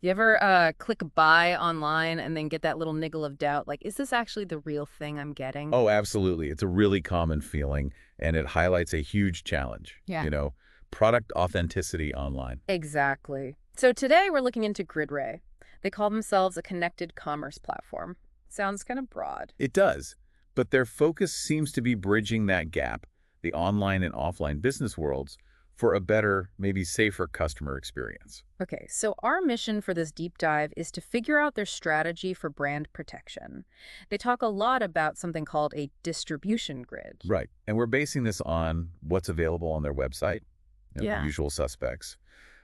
You ever click buy online and then get that little niggle of doubt, like, is this actually the real thing I'm getting? Oh, absolutely. It's a really common feeling, and it highlights a huge challenge, Yeah. product authenticity online. Exactly. So today we're looking into GridRay. They call themselves a connected commerce platform. Sounds kind of broad. It does, but their focus seems to be bridging that gap, the online and offline business worlds, for a better, maybe safer customer experience. Okay, so our mission for this deep dive is to figure out their strategy for brand protection. They talk a lot about something called a distribution grid. Right. And we're basing this on what's available on their website, the Yeah. usual suspects,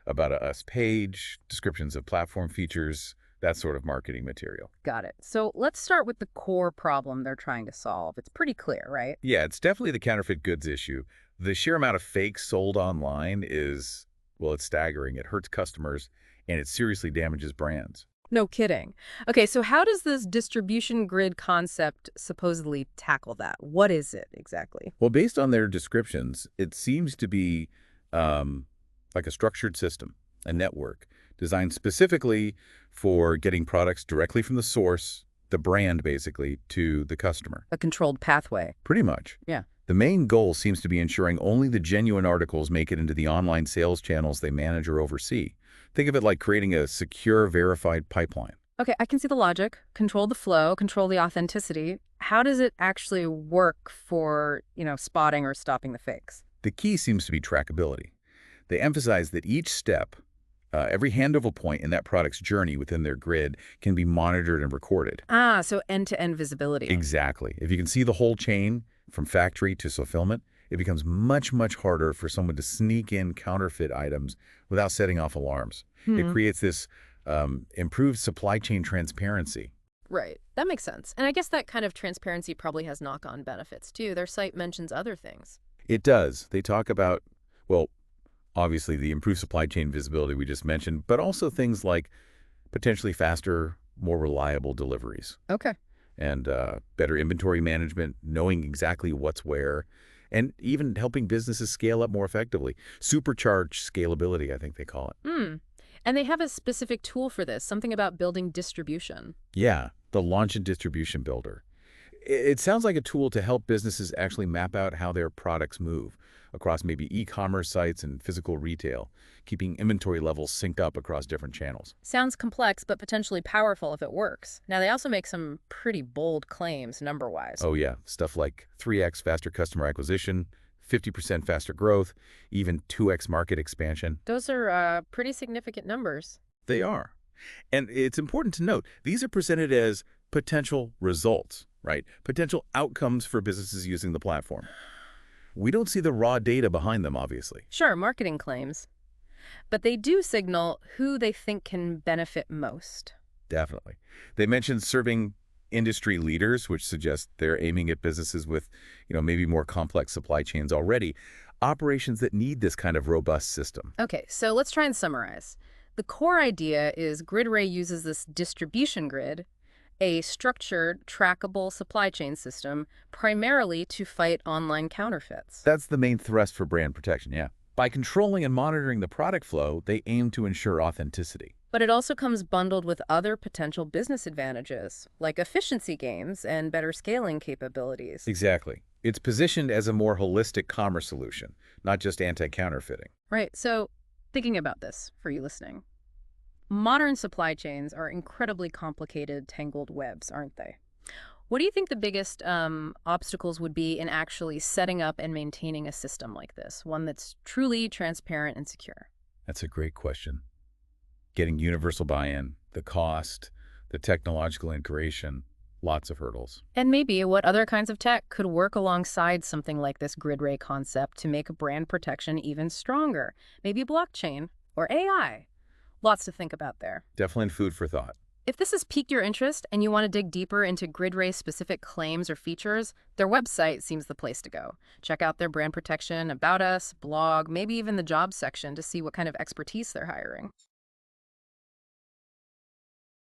about a us page, descriptions of platform features, that sort of marketing material. Got it. So let's start with the core problem they're trying to solve. It's pretty clear, right? Yeah, it's definitely the counterfeit goods issue. The sheer amount of fakes sold online is, well, it's staggering. It hurts customers and it seriously damages brands. No kidding. Okay, so how does this distribution grid concept supposedly tackle that? What is it exactly? Well, based on their descriptions, it seems to be um, like a structured system, a network designed specifically for getting products directly from the source, the brand basically, to the customer. A controlled pathway. Pretty much. Yeah. The main goal seems to be ensuring only the genuine articles make it into the online sales channels they manage or oversee. Think of it like creating a secure, verified pipeline. Okay, I can see the logic. Control the flow, control the authenticity. How does it actually work for, spotting or stopping the fakes? The key seems to be trackability. They emphasize that each step, every handover point in that product's journey within their grid can be monitored and recorded. Ah, so end-to-end visibility. Exactly. If you can see the whole chain from factory to fulfillment, it becomes much, much harder for someone to sneak in counterfeit items without setting off alarms. It Hmm. creates this improved supply chain transparency. Right. That makes sense. And I guess that kind of transparency probably has knock-on benefits too. Their site mentions other things. It does. They talk about, well, obviously the improved supply chain visibility we just mentioned, but also things like potentially faster, more reliable deliveries Okay. and better inventory management, knowing exactly what's where, and even helping businesses scale up more effectively. Supercharged scalability, I think they call it. Hmm. And they have a specific tool for this, something about building distribution. Yeah, the Launch and Distribution Builder. It sounds like a tool to help businesses actually map out how their products move across maybe e-commerce sites and physical retail, keeping inventory levels synced up across different channels. Sounds complex, but potentially powerful if it works. Now, they also make some pretty bold claims number-wise. Oh yeah, stuff like 3x faster customer acquisition, 50% faster growth, even 2x market expansion. Those are pretty significant numbers. They are. And it's important to note, these are presented as potential results, right? Potential outcomes for businesses using the platform. We don't see the raw data behind them, obviously. Sure, marketing claims. But they do signal who they think can benefit most. Definitely. They mentioned serving industry leaders, which suggests they're aiming at businesses with, maybe more complex supply chains already, operations that need this kind of robust system. Okay, so let's try and summarize. The core idea is GridRay uses this distribution grid, a structured, trackable supply chain system, primarily to fight online counterfeits. That's the main thrust for brand protection, yeah. By controlling and monitoring the product flow, they aim to ensure authenticity. But it also comes bundled with other potential business advantages, like efficiency gains and better scaling capabilities. Exactly. It's positioned as a more holistic commerce solution, not just anti-counterfeiting. Right, so thinking about this for you listening. Modern supply chains are incredibly complicated, tangled webs, aren't they? What do you think the biggest obstacles would be in actually setting up and maintaining a system like this, one that's truly transparent and secure? That's a great question. Getting universal buy-in, the cost, the technological integration, lots of hurdles. And maybe what other kinds of tech could work alongside something like this GridRay concept to make brand protection even stronger? Maybe blockchain or AI. Lots to think about there. Definitely food for thought. If this has piqued your interest and you want to dig deeper into GridRay's specific claims or features, their website seems the place to go. Check out their brand protection, about us, blog, maybe even the jobs section to see what kind of expertise they're hiring.